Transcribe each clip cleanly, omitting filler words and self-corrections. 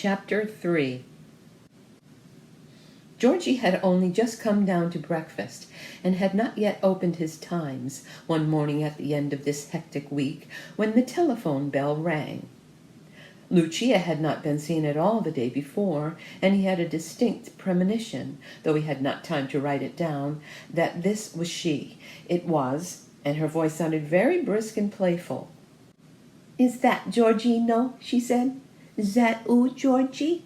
Chapter 3. Georgie had only just come down to breakfast, and had not yet opened his Times one morning at the end of this hectic week, when the telephone bell rang. Lucia had not been seen at all the day before, and he had a distinct premonition, though he had not time to write it down, that this was she. It was, and her voice sounded very brisk and playful. "Is that Georgino?" she said. "Is that oo, Georgie?"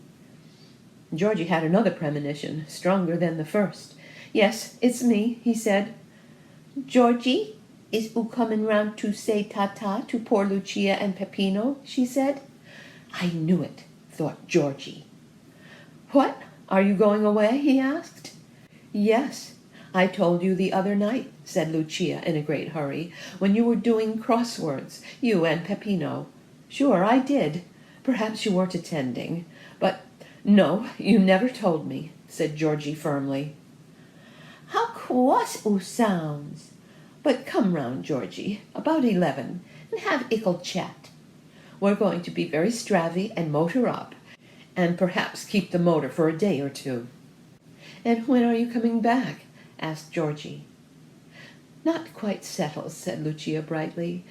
Georgie had another premonition, stronger than the first. "Yes, it's me," he said. "Georgie, is oo coming round to say ta-ta to poor Lucia and Peppino?" she said. "I knew it," thought Georgie. "What? Are you going away?" he asked. "Yes, I told you the other night," said Lucia in a great hurry, "when you were doing crosswords, you and Peppino. Sure, I did. Perhaps you weren't attending. But no, you never told me," said Georgie firmly. "How cross oo sounds! But come round, Georgie, about 11, and have ickle chat. We're going to be very stravy and motor up, and perhaps keep the motor for a day or two." "And when are you coming back?" asked Georgie. "Not quite settled," said Lucia brightly.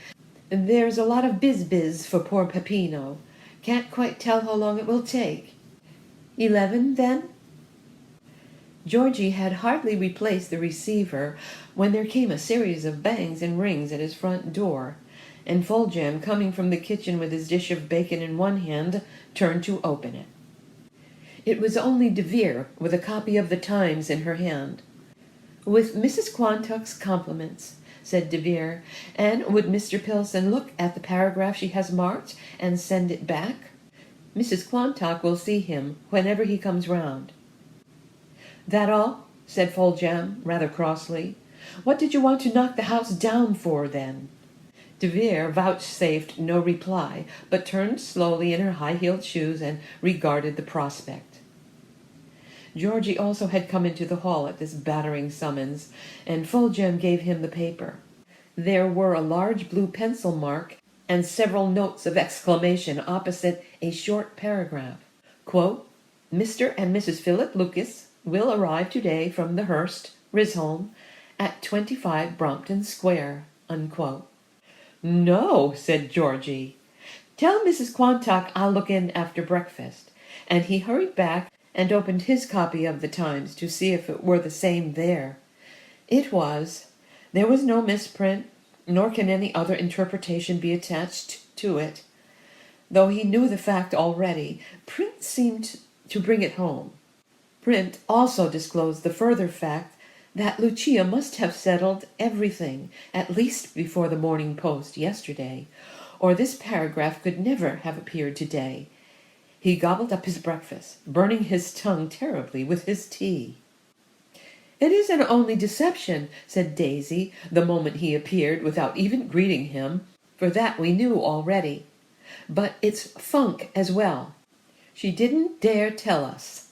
"There's a lot of biz for poor Peppino. Can't quite tell how long it will take." 11, then?" Georgie had hardly replaced the receiver when there came a series of bangs and rings at his front door, and Rizholm, coming from the kitchen with his dish of bacon in one hand, turned to open it. It was only de Vere, with a copy of the Times in her hand. "With Mrs. Quantock's compliments," said de Vere, "and would Mr. Pilson look at the paragraph she has marked and send it back? Mrs. Quantock will see him whenever he comes round." "That all?" said Rizholm, rather crossly. "What did you want to knock the house down for, then?" De Vere vouchsafed no reply, but turned slowly in her high-heeled shoes and regarded the prospect. Georgie also had come into the hall at this battering summons, and Rizholm gave him the paper. There were a large blue pencil mark and several notes of exclamation opposite a short paragraph. Quote, "Mr. and Mrs. Philip Lucas will arrive today from the Hurst, Rizholm, at 25 Brompton Square." Unquote. "No," said Georgie. "Tell Mrs. Quantock I'll look in after breakfast." And he hurried back and opened his copy of the Times to see if it were the same there. It was. There was no misprint, nor can any other interpretation be attached to it. Though he knew the fact already, print seemed to bring it home. Print also disclosed the further fact that Lucia must have settled everything, at least before the Morning Post yesterday, or this paragraph could never have appeared today. He gobbled up his breakfast, burning his tongue terribly with his tea. "It isn't only deception," said Daisy, the moment he appeared, without even greeting him, for that we knew already. "But it's funk as well. She didn't dare tell us."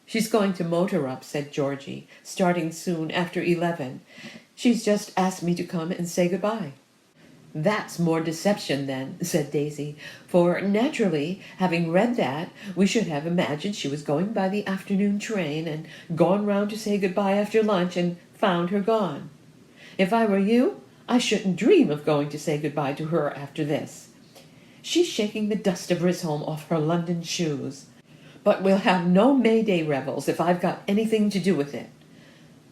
"She's going to motor up," said Georgie, "starting soon after 11. She's just asked me to come and say goodbye." "That's more deception, then," said Daisy, "for naturally, having read that, we should have imagined she was going by the afternoon train, and gone round to say goodbye after lunch, and found her gone. If I were you, I shouldn't dream of going to say goodbye to her after this. She's shaking the dust of Rizholm off her London shoes. But we'll have no May Day revels if I've got anything to do with it."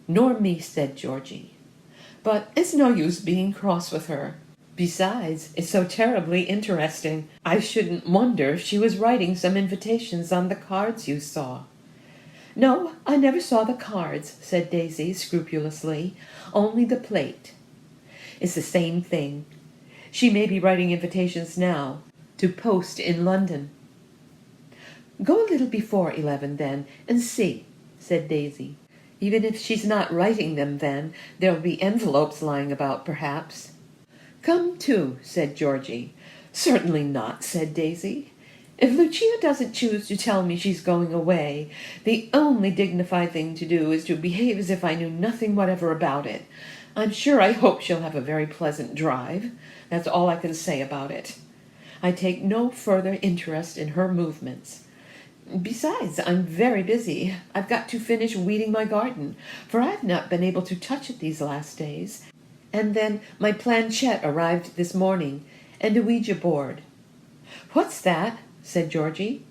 "Nor me," said Georgie. "But it's no use being cross with her. Besides, it's so terribly interesting. I shouldn't wonder if she was writing some invitations on the cards you saw." "No, I never saw the cards," said Daisy scrupulously, "only the plate." "It's the same thing. She may be writing invitations now, to post in London." "Go a little before 11, then, and see," said Daisy. "Even if she's not writing them then, there'll be envelopes lying about, perhaps." "Come too," said Georgie. "Certainly not," said Daisy. "If Lucia doesn't choose to tell me she's going away, the only dignified thing to do is to behave as if I knew nothing whatever about it. I'm sure I hope she'll have a very pleasant drive. That's all I can say about it. I take no further interest in her movements. Besides, I'm very busy. I've got to finish weeding my garden, for I've not been able to touch it these last days. And then my planchette arrived this morning, and a Ouija board." "What's that?" said Georgie.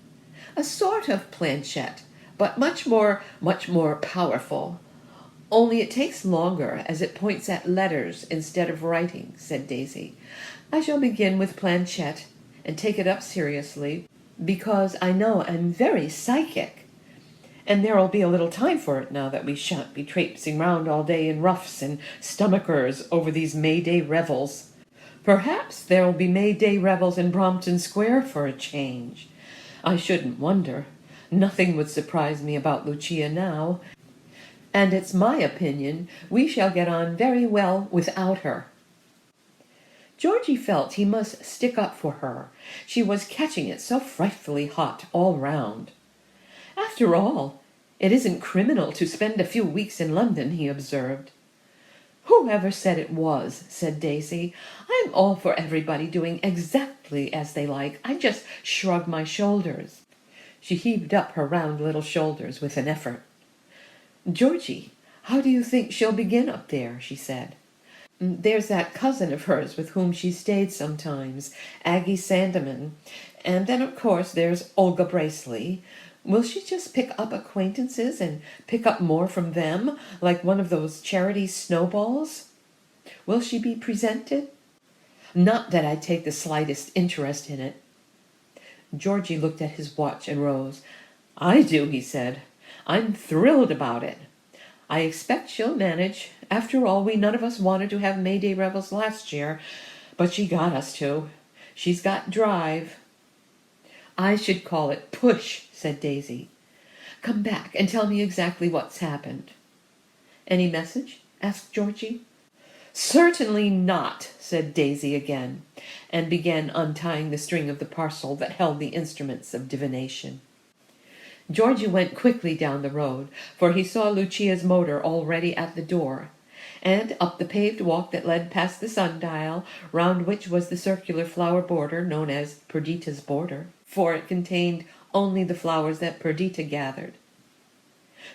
"A sort of planchette, but much more powerful. Only it takes longer, as it points at letters instead of writing," said Daisy. "I shall begin with planchette and take it up seriously, because I know I'm very psychic. And there'll be a little time for it now that we shan't be traipsing round all day in ruffs and stomachers over these May Day revels. Perhaps there'll be May Day revels in Brompton Square for a change. I shouldn't wonder. Nothing would surprise me about Lucia now, and it's my opinion we shall get on very well without her." Georgie felt he must stick up for her. She was catching it so frightfully hot all round. "After all, it isn't criminal to spend a few weeks in London," he observed. "Whoever said it was?" said Daisy. "I'm all for everybody doing exactly as they like. I just shrug my shoulders." She heaved up her round little shoulders with an effort. "Georgie, how do you think she'll begin up there?" she said. "There's that cousin of hers with whom she stayed sometimes, Aggie Sandeman, and then of course there's Olga Bracely. Will she just pick up acquaintances and pick up more from them, like one of those charity snowballs? Will she be presented? Not that I take the slightest interest in it." Georgie looked at his watch and rose. "I do," he said. "I'm thrilled about it. I expect she'll manage. After all, we none of us wanted to have May Day revels last year, but she got us to. She's got drive." "I should call it push," said Daisy. "Come back and tell me exactly what's happened." "Any message?" asked Georgie. "Certainly not," said Daisy again, and began untying the string of the parcel that held the instruments of divination. Georgie went quickly down the road, for he saw Lucia's motor already at the door, and up the paved walk that led past the sundial, round which was the circular flower border known as Perdita's border, for it contained only the flowers that Perdita gathered.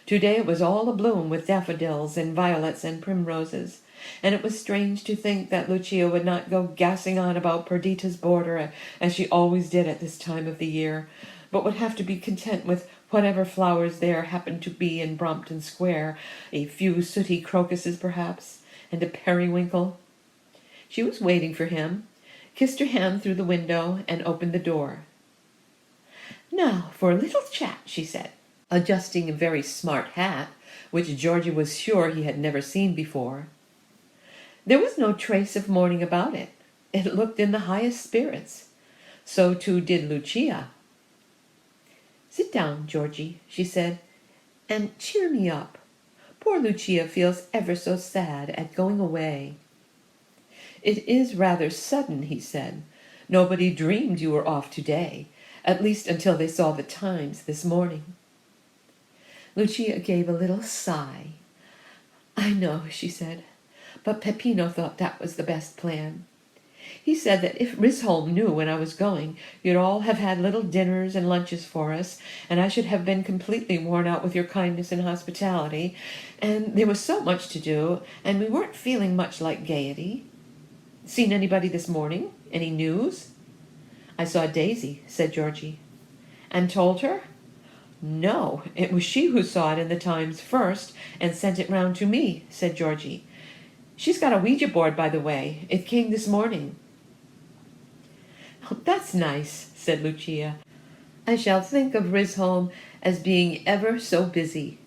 Today it was all abloom with daffodils and violets and primroses, and it was strange to think that Lucia would not go gassing on about Perdita's border as she always did at this time of the year, but would have to be content with whatever flowers there happened to be in Brompton Square, a few sooty crocuses perhaps, and a periwinkle. She was waiting for him, kissed her hand through the window, and opened the door. "Now for a little chat," she said, adjusting a very smart hat, which Georgie was sure he had never seen before. There was no trace of mourning about it. It looked in the highest spirits. So too did Lucia. "Sit down, Georgie," she said, "and cheer me up. Poor Lucia feels ever so sad at going away." "It is rather sudden," he said. "Nobody dreamed you were off today, at least until they saw the Times this morning." Lucia gave a little sigh. "I know," she said, "but Peppino thought that was the best plan. He said that if Rizholm knew when I was going, you'd all have had little dinners and lunches for us, and I should have been completely worn out with your kindness and hospitality, and there was so much to do, and we weren't feeling much like gaiety. Seen anybody this morning? Any news?" "I saw Daisy," said Georgie. "And told her?" "No, it was she who saw it in the Times first, and sent it round to me," said Georgie. "She's got a Ouija board, by the way. It came this morning." "Oh, that's nice," said Lucia. "I shall think of Rizholm as being ever so busy.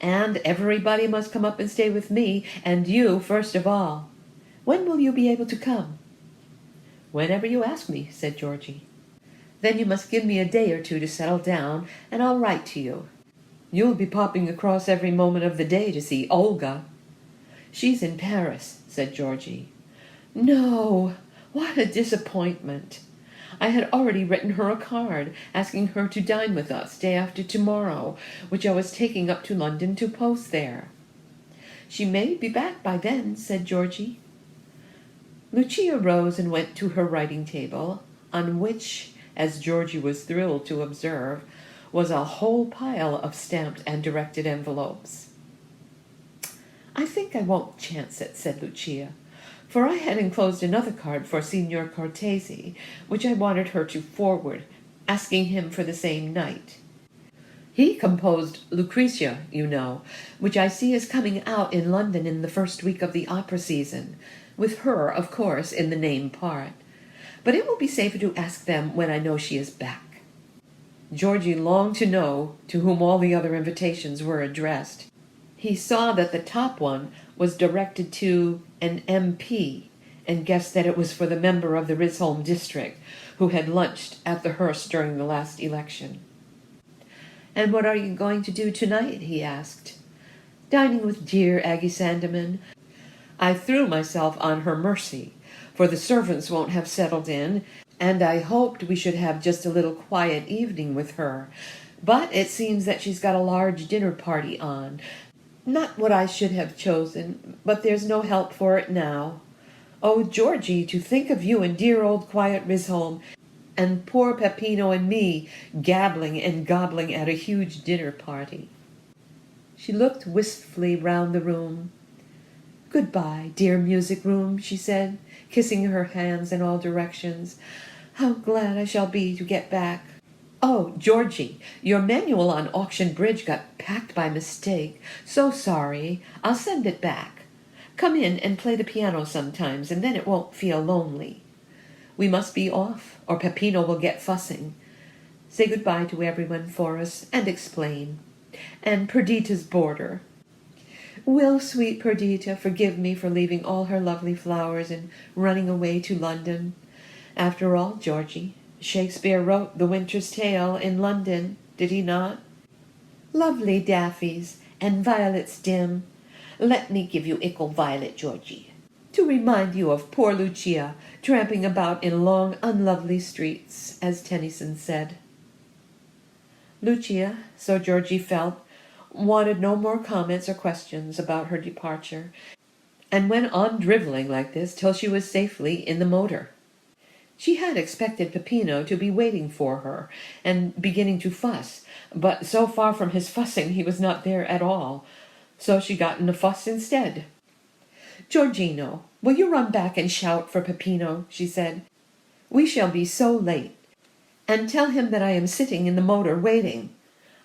And everybody must come up and stay with me, and you first of all. When will you be able to come?" "Whenever you ask me," said Georgie. "Then you must give me a day or two to settle down, and I'll write to you. You'll be popping across every moment of the day to see Olga." "She's in Paris," said Georgie. "No, what a disappointment. I had already written her a card, asking her to dine with us day after tomorrow, which I was taking up to London to post there." "She may be back by then," said Georgie. Lucia rose and went to her writing table, on which, as Georgie was thrilled to observe, was a whole pile of stamped and directed envelopes. "I think I won't chance it," said Lucia, "for I had enclosed another card for Signor Cortesi, which I wanted her to forward, asking him for the same night. He composed Lucrezia, you know, which I see is coming out in London in the first week of the opera season, with her, of course, in the name part. But it will be safer to ask them when I know she is back." Georgie longed to know to whom all the other invitations were addressed. He saw that the top one was directed to an MP, and guessed that it was for the member of the Rizholm district who had lunched at the hearse during the last election. "And what are you going to do tonight?" he asked. "Dining with dear Aggie Sandeman. I threw myself on her mercy, for the servants won't have settled in, and I hoped we should have just a little quiet evening with her. But it seems that she's got a large dinner party on. Not what I should have chosen, but there's no help for it now. Oh, Georgie, to think of you and dear old quiet Rizholm, and poor Peppino and me gabbling and gobbling at a huge dinner party." She looked wistfully round the room. "Goodbye, dear music room," she said, kissing her hands in all directions. "How glad I shall be to get back. Oh, Georgie, your manual on auction bridge got packed by mistake. So sorry. I'll send it back. Come in and play the piano sometimes, and then it won't feel lonely. We must be off, or Peppino will get fussing. Say goodbye to everyone for us, and explain. And Perdita's boarder. Will sweet Perdita forgive me for leaving all her lovely flowers and running away to London? After all, Georgie, Shakespeare wrote The Winter's Tale in London, did he not? Lovely daffies and violets dim. Let me give you ickle violet, Georgie, to remind you of poor Lucia tramping about in long, unlovely streets, as Tennyson said." Lucia, so Georgie felt, wanted no more comments or questions about her departure, and went on drivelling like this till she was safely in the motor. She had expected Peppino to be waiting for her and beginning to fuss, but so far from his fussing he was not there at all, so she got in a fuss instead. "Giorgino, will you run back and shout for Peppino?" she said. "We shall be so late. And tell him that I am sitting in the motor waiting.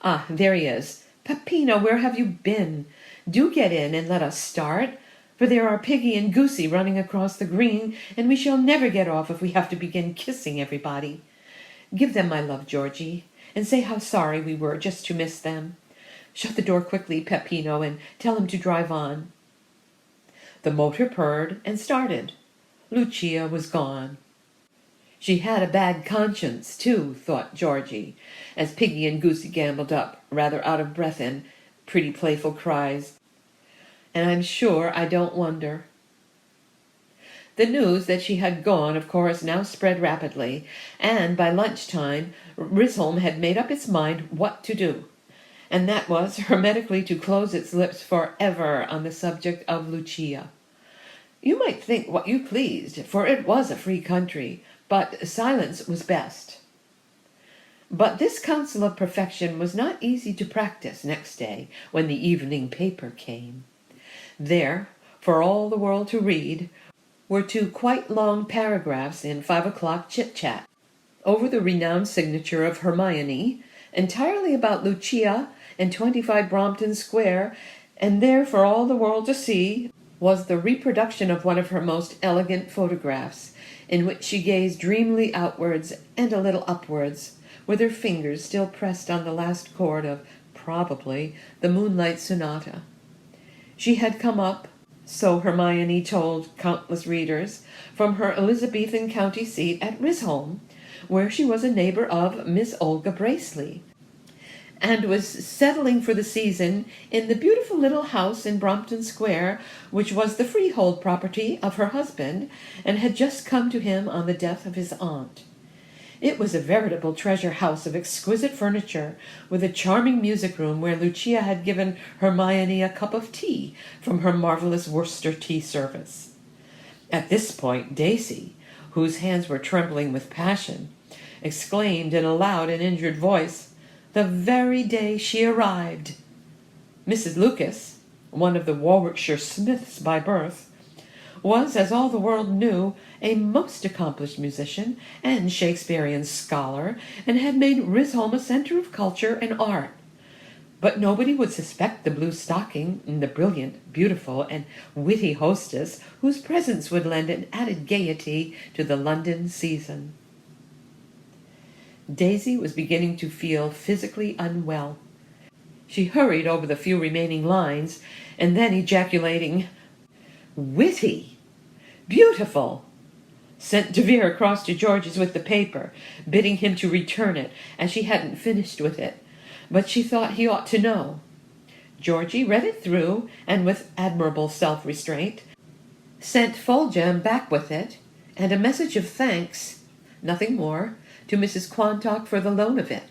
Ah, there he is. Peppino, where have you been? Do get in and let us start, for there are Piggy and Goosey running across the green, and we shall never get off if we have to begin kissing everybody. Give them my love, Georgie, and say how sorry we were just to miss them. Shut the door quickly, Peppino, and tell him to drive on." The motor purred and started. Lucia was gone. She had a bad conscience, too, thought Georgie, as Piggy and Goosey gambled up, rather out of breath and pretty playful cries. And I'm sure I don't wonder. The news that she had gone, of course, now spread rapidly, and by lunchtime Rizholm had made up its mind what to do, and that was hermetically to close its lips forever on the subject of Lucia. You might think what you pleased, for it was a free country, but silence was best. But this counsel of perfection was not easy to practice next day when the evening paper came. There, for all the world to read, were 2 quite long paragraphs in 5 o'clock chit-chat, over the renowned signature of Hermione, entirely about Lucia and 25 Brompton Square, and there for all the world to see was the reproduction of one of her most elegant photographs, in which she gazed dreamily outwards and a little upwards, with her fingers still pressed on the last chord of, probably, the Moonlight Sonata. She had come up, so Hermione told countless readers, from her Elizabethan county seat at Rizholm, where she was a neighbor of Miss Olga Bracely, and was settling for the season in the beautiful little house in Brompton Square, which was the freehold property of her husband, and had just come to him on the death of his aunt. It was a veritable treasure house of exquisite furniture, with a charming music room where Lucia had given Hermione a cup of tea from her marvelous Worcester tea service. At this point Daisy, whose hands were trembling with passion, exclaimed in a loud and injured voice, the very day she arrived. Mrs. Lucas, one of the Warwickshire Smiths by birth, was, as all the world knew, a most accomplished musician and Shakespearean scholar, and had made Rizholm a center of culture and art. But nobody would suspect the blue stocking and the brilliant, beautiful, and witty hostess whose presence would lend an added gaiety to the London season. Daisy was beginning to feel physically unwell. She hurried over the few remaining lines, and then ejaculating, "Witty! Beautiful!" sent De Vere across to George's with the paper, bidding him to return it, as she hadn't finished with it, but she thought he ought to know. Georgie read it through, and with admirable self-restraint, sent Foljambe back with it, and a message of thanks, nothing more, to Mrs. Quantock for the loan of it.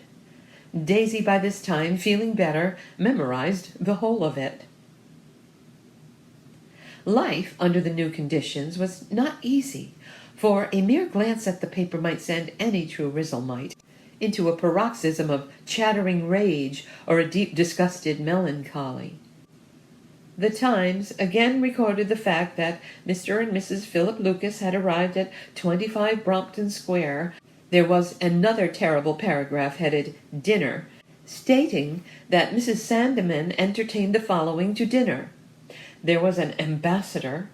Daisy, by this time, feeling better, memorized the whole of it. Life, under the new conditions, was not easy, for a mere glance at the paper might send any true Rizholmite into a paroxysm of chattering rage or a deep disgusted melancholy. The Times again recorded the fact that Mr. and Mrs. Philip Lucas had arrived at 25 Brompton Square. There was another terrible paragraph headed "Dinner," stating that Mrs. Sandeman entertained the following to dinner. There was an ambassador,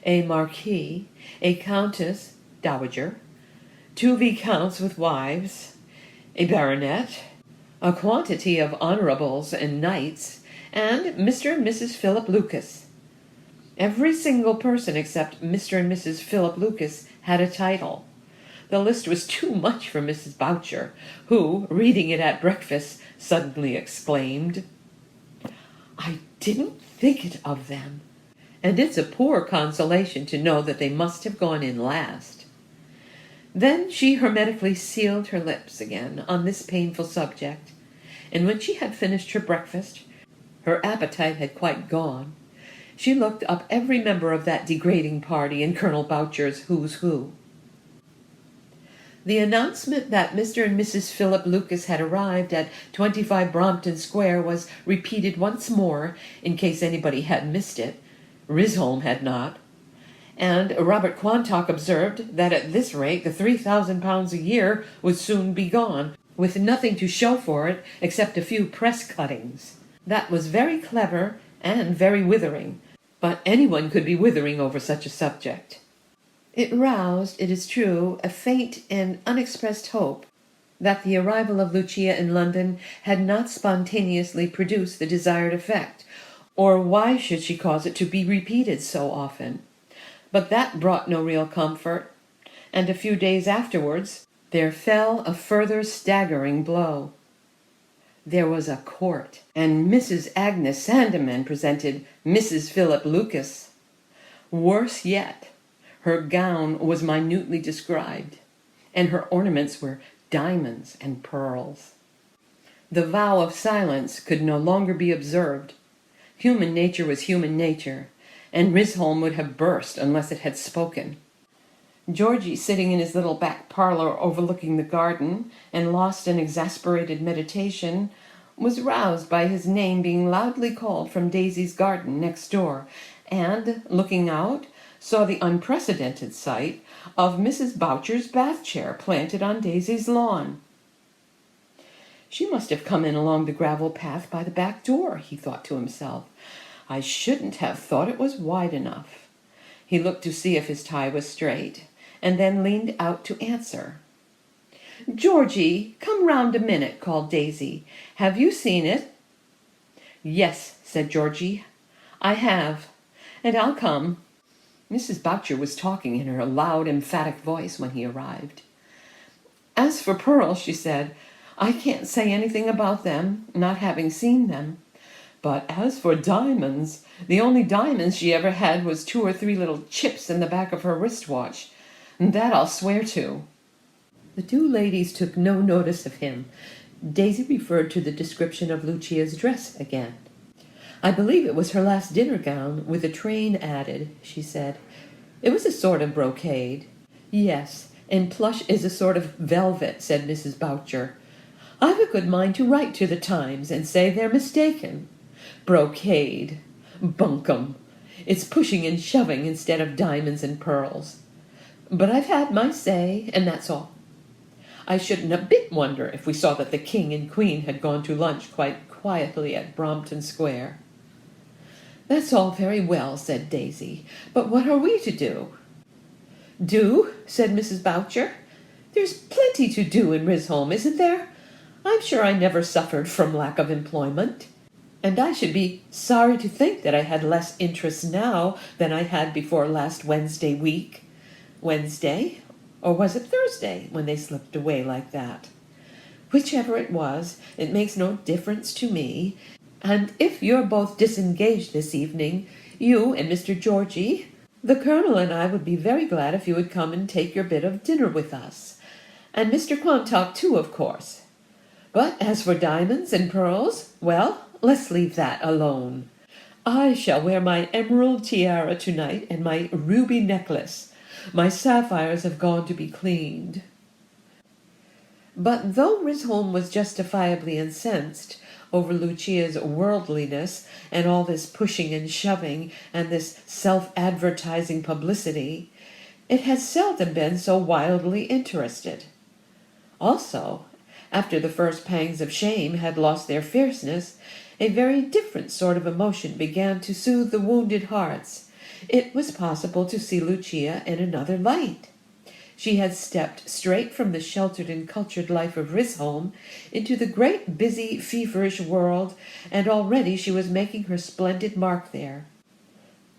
a marquis, a countess, dowager, 2 viscounts with wives, a baronet, a quantity of honorables and knights, and Mr. and Mrs. Philip Lucas. Every single person except Mr. and Mrs. Philip Lucas had a title. The list was too much for Mrs. Boucher, who, reading it at breakfast, suddenly exclaimed, "I didn't think it of them, and it's a poor consolation to know that they must have gone in last." Then she hermetically sealed her lips again on this painful subject, and when she had finished her breakfast, her appetite had quite gone, she looked up every member of that degrading party in Colonel Boucher's Who's Who. The announcement that Mr. and Mrs. Philip Lucas had arrived at 25 Brompton Square was repeated once more, in case anybody had missed it. Rizholm had not. And Robert Quantock observed that at this rate the £3,000 a year would soon be gone, with nothing to show for it except a few press cuttings. That was very clever and very withering, but anyone could be withering over such a subject. It roused, it is true, a faint and unexpressed hope that the arrival of Lucia in London had not spontaneously produced the desired effect, or why should she cause it to be repeated so often? But that brought no real comfort, and a few days afterwards there fell a further staggering blow. There was a court, and Mrs. Agnes Sandeman presented Mrs. Philip Lucas. Worse yet, her gown was minutely described, and her ornaments were diamonds and pearls. The vow of silence could no longer be observed. Human nature was human nature, and Rizholm would have burst unless it had spoken. Georgie, sitting in his little back parlor overlooking the garden and lost in exasperated meditation, was roused by his name being loudly called from Daisy's garden next door, and, looking out, saw the unprecedented sight of Mrs. Boucher's bath chair planted on Daisy's lawn. She must have come in along the gravel path by the back door, he thought to himself. I shouldn't have thought it was wide enough. He looked to see if his tie was straight, and then leaned out to answer. "Georgie, come round a minute," called Daisy. "Have you seen it?" "Yes," said Georgie, "I have, and I'll come." Mrs. Boucher was talking in her loud, emphatic voice when he arrived. "As for pearls," she said, "I can't say anything about them, not having seen them. But as for diamonds, the only diamonds she ever had was 2 or 3 little chips in the back of her wristwatch. That I'll swear to." The 2 ladies took no notice of him. Daisy referred to the description of Lucia's dress again. "I believe it was her last dinner gown, with a train added," she said. "It was a sort of brocade. Yes, and plush is a sort of velvet, said Mrs. Boucher. I've a good mind to write to the Times and say they're mistaken. Brocade. Bunkum. It's pushing and shoving instead of diamonds and pearls. But I've had my say, and that's all. I shouldn't a bit wonder if we saw that the King and Queen had gone to lunch quite quietly at Brompton Square. That's all very well, said Daisy, but what are we to do? Do, said Mrs. Boucher. There's plenty to do in Rizholm, isn't there? I'm sure I never suffered from lack of employment. And I should be sorry to think that I had less interest now than I had before last Wednesday week. Wednesday? Or was it Thursday when they slipped away like that? Whichever it was, it makes no difference to me. And if you're both disengaged this evening, you and Mr. Georgie, the Colonel and I would be very glad if you would come and take your bit of dinner with us. And Mr. Quantock too, of course. But as for diamonds and pearls, well, let's leave that alone. I shall wear my emerald tiara tonight and my ruby necklace. My sapphires have gone to be cleaned. But though Rizholm was justifiably incensed over Lucia's worldliness and all this pushing and shoving and this self-advertising publicity, it had seldom been so wildly interested. Also, after the first pangs of shame had lost their fierceness, a very different sort of emotion began to soothe the wounded hearts. It was possible to see Lucia in another light. She had stepped straight from the sheltered and cultured life of Rizholm into the great, busy, feverish world, and already she was making her splendid mark there.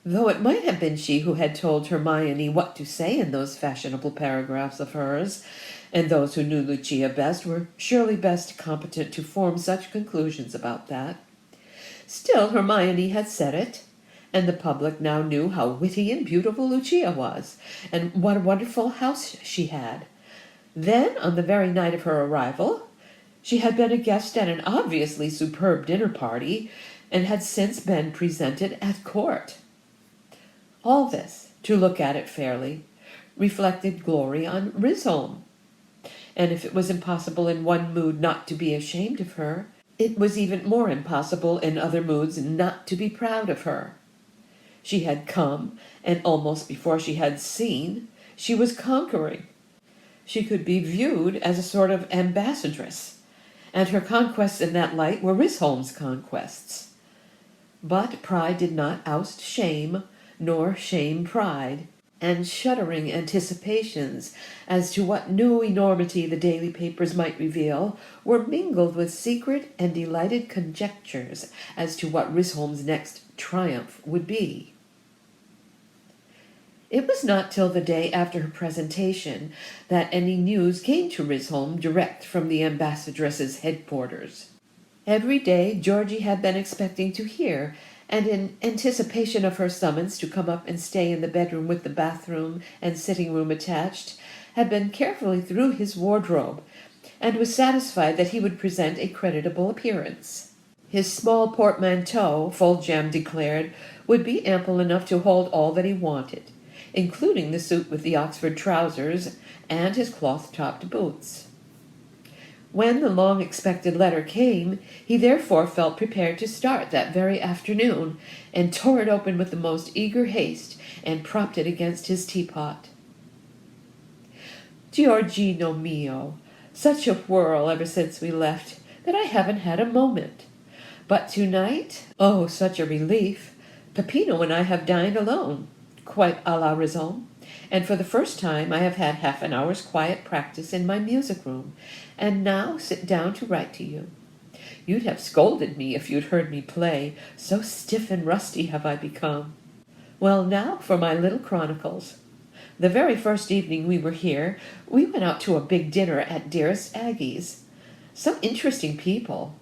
Though it might have been she who had told Hermione what to say in those fashionable paragraphs of hers, and those who knew Lucia best were surely best competent to form such conclusions about that. Still, Hermione had said it, and the public now knew how witty and beautiful Lucia was, and what a wonderful house she had. Then, on the very night of her arrival, she had been a guest at an obviously superb dinner party, and had since been presented at court. All this, to look at it fairly, reflected glory on Rizholm. And if it was impossible in one mood not to be ashamed of her, it was even more impossible in other moods not to be proud of her. She had come, and almost before she had seen, she was conquering. She could be viewed as a sort of ambassadress, and her conquests in that light were Rizholm's conquests. But pride did not oust shame, nor shame pride, and shuddering anticipations as to what new enormity the daily papers might reveal were mingled with secret and delighted conjectures as to what Rizholm's next triumph would be. It was not till the day after her presentation that any news came to Rizholm direct from the ambassadress's headquarters. Every day Georgie had been expecting to hear, and in anticipation of her summons to come up and stay in the bedroom with the bathroom and sitting-room attached, had been carefully through his wardrobe, and was satisfied that he would present a creditable appearance. His small portmanteau, Foljambe declared, would be ample enough to hold all that he wanted, including the suit with the Oxford trousers and his cloth-topped boots. When the long-expected letter came, he therefore felt prepared to start that very afternoon, and tore it open with the most eager haste, and propped it against his teapot. Giorgino mio, such a whirl ever since we left that I haven't had a moment. But tonight, oh, such a relief! Peppino and I have dined alone, quite à la Rizholm, and for the first time I have had half an hour's quiet practice in my music-room, and now sit down to write to you. You'd have scolded me if you'd heard me play, so stiff and rusty have I become. Well, now for my little chronicles. The very first evening we were here, we went out to a big dinner at dearest Aggie's. Some interesting people.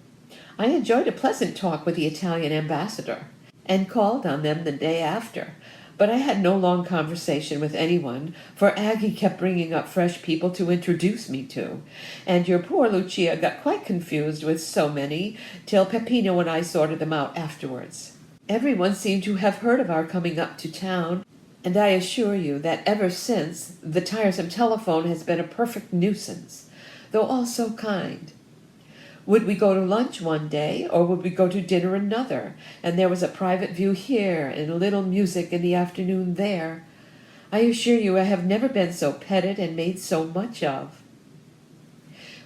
I enjoyed a pleasant talk with the Italian ambassador, and called on them the day after, but I had no long conversation with anyone, for Aggie kept bringing up fresh people to introduce me to, and your poor Lucia got quite confused with so many, till Peppino and I sorted them out afterwards. Everyone seemed to have heard of our coming up to town, And I assure you that ever since, the tiresome telephone has been a perfect nuisance, though all so kind. Would we go to lunch one day, or would we go to dinner another, and there was a private view here, and a little music in the afternoon there? I assure you I have never been so petted and made so much of.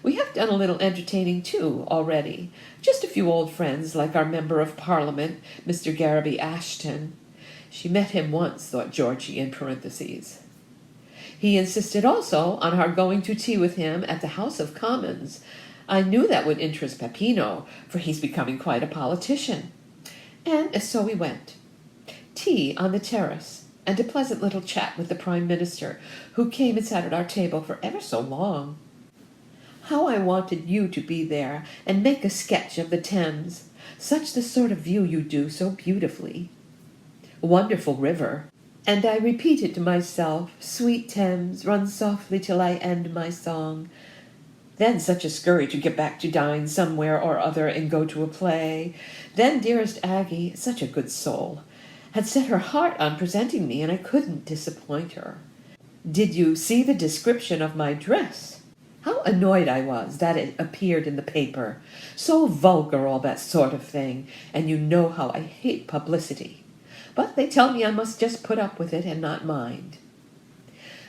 We have done a little entertaining, too, already. Just a few old friends, like our Member of Parliament, Mr. Garraby Ashton. She met him once, thought Georgie in parentheses. He insisted also on our going to tea with him at the House of Commons. I knew that would interest Peppino, for he's becoming quite a politician. And so we went. Tea on the terrace, and a pleasant little chat with the Prime Minister, who came and sat at our table for ever so long. How I wanted you to be there and make a sketch of the Thames, such the sort of view you do so beautifully. Wonderful river. And I repeated to myself, sweet Thames, run softly till I end my song. Then such a scurry to get back to dine somewhere or other and go to a play. Then dearest Aggie, such a good soul, had set her heart on presenting me, and I couldn't disappoint her. Did you see the description of my dress? How annoyed I was that it appeared in the paper. So vulgar, all that sort of thing, and you know how I hate publicity. But they tell me I must just put up with it and not mind.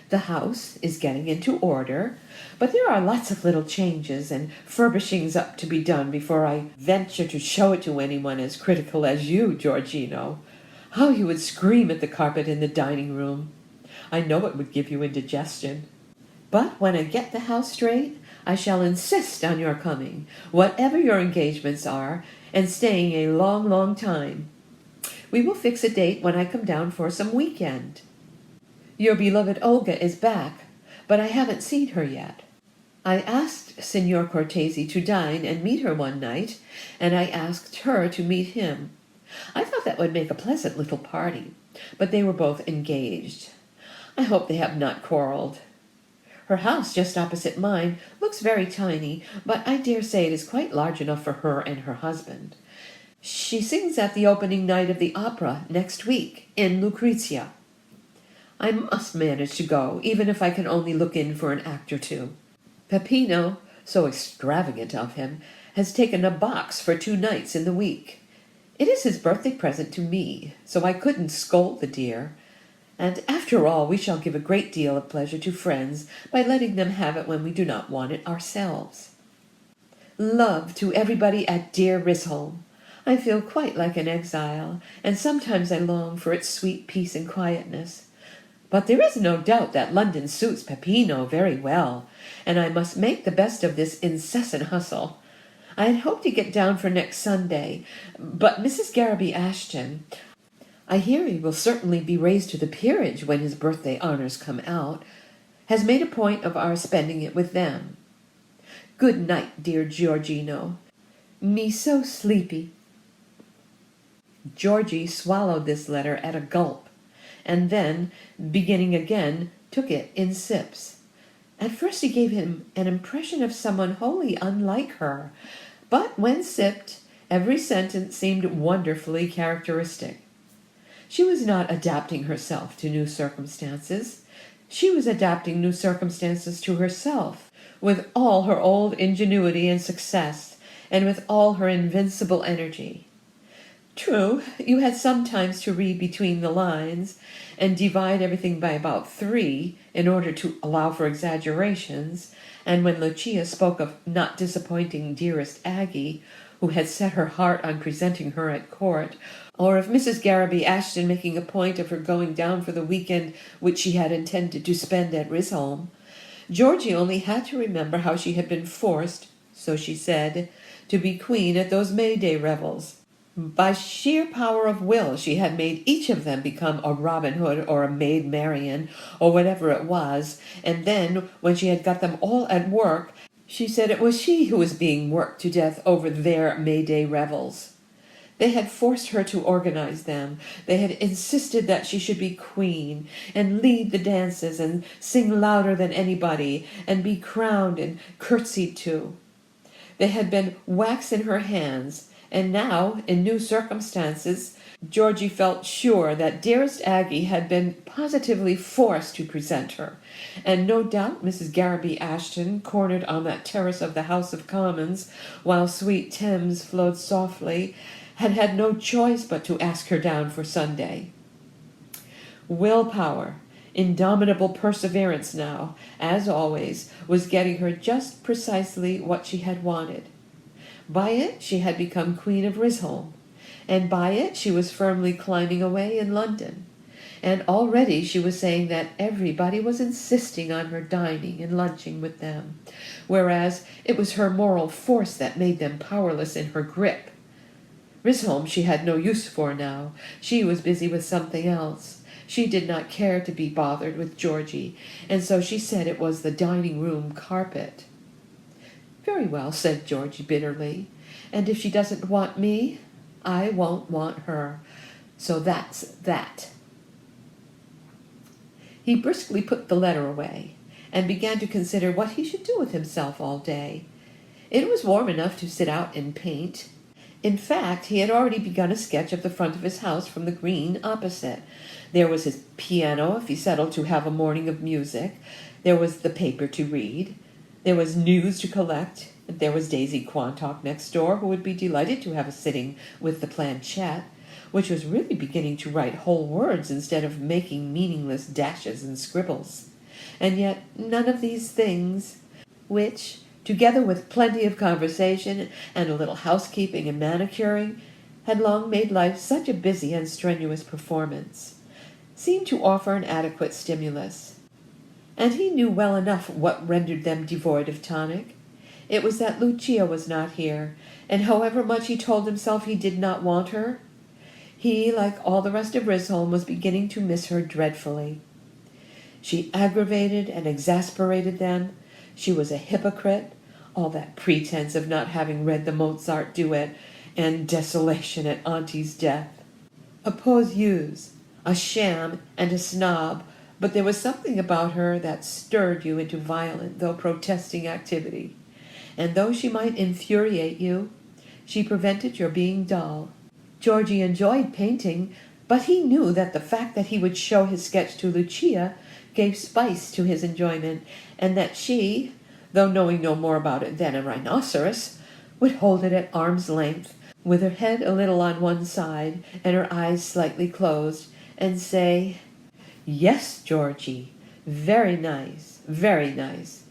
The house is getting into order, but there are lots of little changes and furbishings up to be done before I venture to show it to anyone as critical as you, Georgino. How you would scream at the carpet in the dining room. I know it would give you indigestion. But when I get the house straight, I shall insist on your coming, whatever your engagements are, and staying a long, long time. We will fix a date when I come down for some weekend. Your beloved Olga is back, but I haven't seen her yet. I asked Signor Cortesi to dine and meet her one night, and I asked her to meet him. I thought that would make a pleasant little party, but they were both engaged. I hope they have not quarreled. Her house, just opposite mine, looks very tiny, but I dare say it is quite large enough for her and her husband. She sings at the opening night of the opera next week in Lucrezia. I must manage to go, even if I can only look in for an act or two. Peppino, so extravagant of him, has taken a box for 2 nights in the week. It is his birthday present to me, so I couldn't scold the dear. And after all, we shall give a great deal of pleasure to friends by letting them have it when we do not want it ourselves. Love to everybody at dear Rizholm. I feel quite like an exile, and sometimes I long for its sweet peace and quietness. But there is no doubt that London suits Peppino very well, and I must make the best of this incessant hustle. I had hoped to get down for next Sunday, but Mrs. Garraby Ashton, I hear he will certainly be raised to the peerage when his birthday honors come out, has made a point of our spending it with them. Good night, dear Georgino. Me so sleepy. Georgie swallowed this letter at a gulp, and then, beginning again, took it in sips. At first he gave him an impression of someone wholly unlike her, but when sipped, every sentence seemed wonderfully characteristic. She was not adapting herself to new circumstances. She was adapting new circumstances to herself, with all her old ingenuity and success, and with all her invincible energy. True, you had sometimes to read between the lines, and divide everything by about 3 in order to allow for exaggerations, and when Lucia spoke of not disappointing dearest Aggie, who had set her heart on presenting her at court, or of Mrs. Garraby Ashton making a point of her going down for the weekend which she had intended to spend at Rizholm, Georgie only had to remember how she had been forced, so she said, to be queen at those May Day revels. By sheer power of will she had made each of them become a Robin Hood or a Maid Marian or whatever it was, and then, when she had got them all at work, she said it was she who was being worked to death over their May Day revels. They had forced her to organize them. They had insisted that she should be queen, and lead the dances, and sing louder than anybody, and be crowned and curtsied to. They had been wax in her hands, And now, in new circumstances, Georgie felt sure that dearest Aggie had been positively forced to present her, and no doubt Mrs. Garraby Ashton, cornered on that terrace of the House of Commons, while sweet Thames flowed softly, had had no choice but to ask her down for Sunday. Willpower, indomitable perseverance now, as always, was getting her just precisely what she had wanted. By it she had become Queen of Rizholm, and by it she was firmly climbing away in London. And already she was saying that everybody was insisting on her dining and lunching with them, whereas it was her moral force that made them powerless in her grip. Rizholm she had no use for now. She was busy with something else. She did not care to be bothered with Georgie, and so she said it was the dining-room carpet. "Very well," said Georgie bitterly, "and if she doesn't want me, I won't want her. So that's that." He briskly put the letter away, and began to consider what he should do with himself all day. It was warm enough to sit out and paint. In fact, he had already begun a sketch of the front of his house from the green opposite. There was his piano, if he settled to have a morning of music. There was the paper to read. There was news to collect. There was Daisy Quantock next door, who would be delighted to have a sitting with the planchette, which was really beginning to write whole words instead of making meaningless dashes and scribbles. And yet none of these things, which, together with plenty of conversation and a little housekeeping and manicuring, had long made life such a busy and strenuous performance, seemed to offer an adequate stimulus. And he knew well enough what rendered them devoid of tonic. It was that Lucia was not here, and however much he told himself he did not want her, he, like all the rest of Rizholm, was beginning to miss her dreadfully. She aggravated and exasperated them. She was a hypocrite, all that pretense of not having read the Mozart duet, and desolation at Auntie's death. A poseuse, a sham, and a snob, but there was something about her that stirred you into violent, though protesting activity. And though she might infuriate you, she prevented your being dull. Georgie enjoyed painting, but he knew that the fact that he would show his sketch to Lucia gave spice to his enjoyment, and that she, though knowing no more about it than a rhinoceros, would hold it at arm's length, with her head a little on one side and her eyes slightly closed, and say, "Yes, Georgie, very nice, very nice.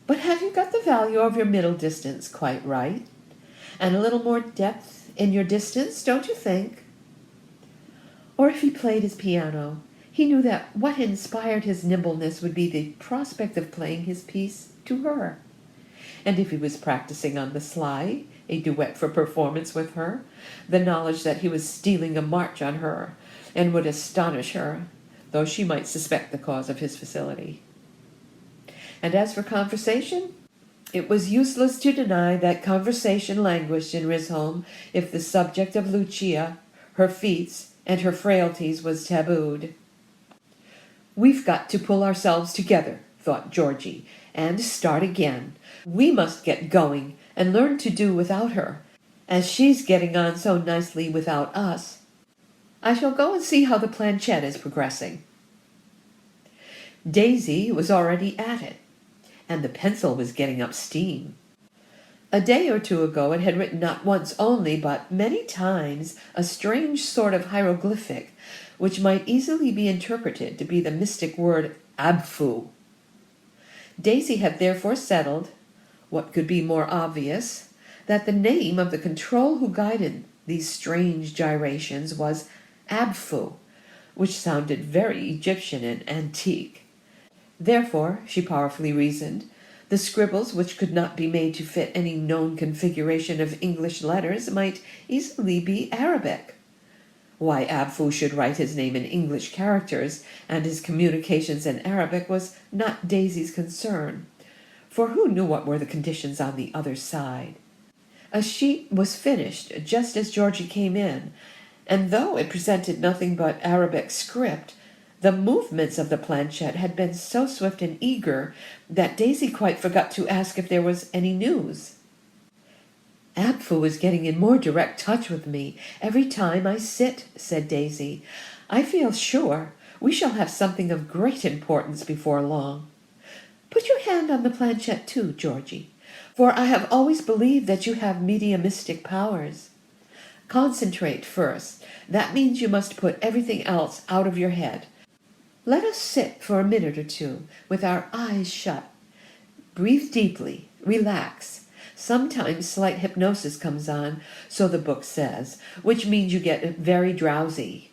But have you got the value of your middle distance quite right? And a little more depth in your distance, don't you think?" Or if he played his piano, he knew that what inspired his nimbleness would be the prospect of playing his piece to her. And if he was practicing on the sly, a duet for performance with her, the knowledge that he was stealing a march on her, and would astonish her, though she might suspect the cause of his facility. And as for conversation, it was useless to deny that conversation languished in Rizholm if the subject of Lucia, her feats, and her frailties was tabooed. "We've got to pull ourselves together," thought Georgie, "and start again. We must get going and learn to do without her, as she's getting on so nicely without us. I shall go and see how the planchette is progressing." Daisy was already at it, and the pencil was getting up steam. A day or two ago it had written not once only, but many times, a strange sort of hieroglyphic, which might easily be interpreted to be the mystic word Abfu. Daisy had therefore settled, what could be more obvious, that the name of the control who guided these strange gyrations was Abfu, which sounded very Egyptian and antique. Therefore, she powerfully reasoned, the scribbles which could not be made to fit any known configuration of English letters might easily be Arabic. Why Abfu should write his name in English characters and his communications in Arabic was not Daisy's concern, for who knew what were the conditions on the other side? A sheet was finished just as Georgie came in, and though it presented nothing but Arabic script, the movements of the planchette had been so swift and eager that Daisy quite forgot to ask if there was any news. Abfu is getting in more direct touch with me every time I sit, said Daisy. I feel sure we shall have something of great importance before long. Put your hand on the planchette too, Georgie, for I have always believed that you have mediumistic powers. Concentrate first. That means you must put everything else out of your head. Let us sit for a minute or two with our eyes shut. Breathe deeply. Relax. Sometimes slight hypnosis comes on, so the book says, which means you get very drowsy.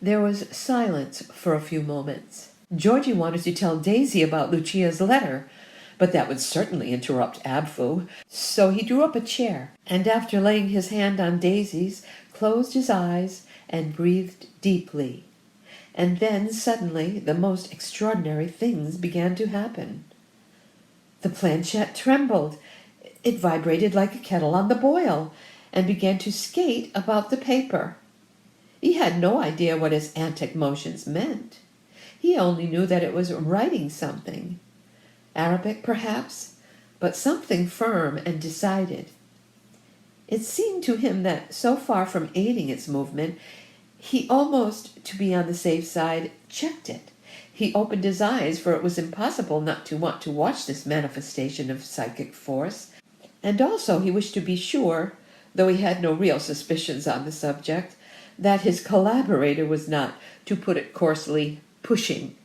There was silence for a few moments. Georgie wanted to tell Daisy about Lucia's letter, but that would certainly interrupt Abfu, so he drew up a chair, and after laying his hand on Daisy's, closed his eyes and breathed deeply. And then suddenly the most extraordinary things began to happen. The planchette trembled. It vibrated like a kettle on the boil, and began to skate about the paper. He had no idea what his antic motions meant. He only knew that it was writing something. Arabic, perhaps, but something firm and decided. It seemed to him that, so far from aiding its movement, he almost, to be on the safe side, checked it. He opened his eyes, for it was impossible not to want to watch this manifestation of psychic force, and also he wished to be sure, though he had no real suspicions on the subject, that his collaborator was not, to put it coarsely, pushing.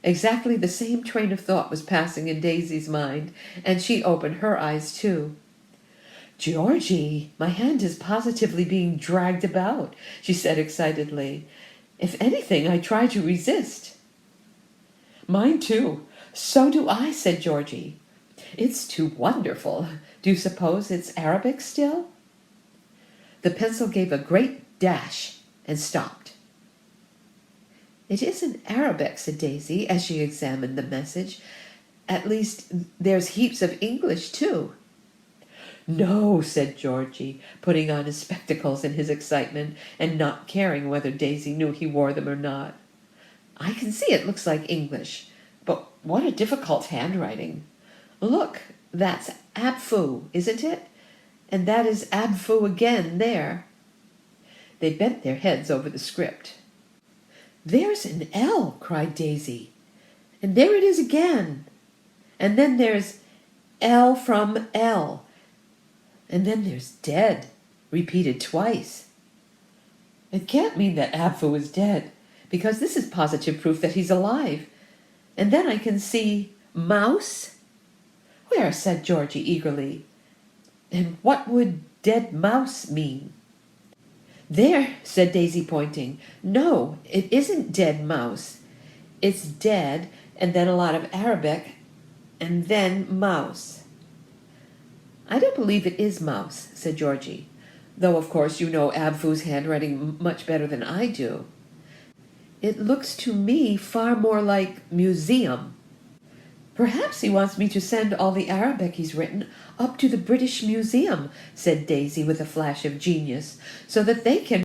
Exactly the same train of thought was passing in Daisy's mind, and she opened her eyes too. "Georgie, my hand is positively being dragged about," she said excitedly. "If anything, I try to resist." "Mine too. So do I," said Georgie. "It's too wonderful. Do you suppose it's Arabic still?" The pencil gave a great dash and stopped. "It isn't Arabic," said Daisy, as she examined the message. "At least, there's heaps of English, too." "No," said Georgie, putting on his spectacles in his excitement, and not caring whether Daisy knew he wore them or not. "I can see it looks like English, but what a difficult handwriting. Look, that's Abfu, isn't it? And that is Abfu again there." They bent their heads over the script. "There's an L," cried Daisy. "And there it is again. And then there's L from L. And then there's dead, repeated twice. It can't mean that Abfu is dead, because this is positive proof that he's alive. And then I can see mouse." "Where?" said Georgie eagerly. "And what would dead mouse mean?" "There," said Daisy, pointing. "No, it isn't dead mouse. It's dead, and then a lot of Arabic, and then mouse." "I don't believe it is mouse," said Georgie, "though of course you know Abfu's handwriting much better than I do. It looks to me far more like museum." "Perhaps he wants me to send all the Arabic he's written up to the British Museum," said Daisy with a flash of genius, "so that they can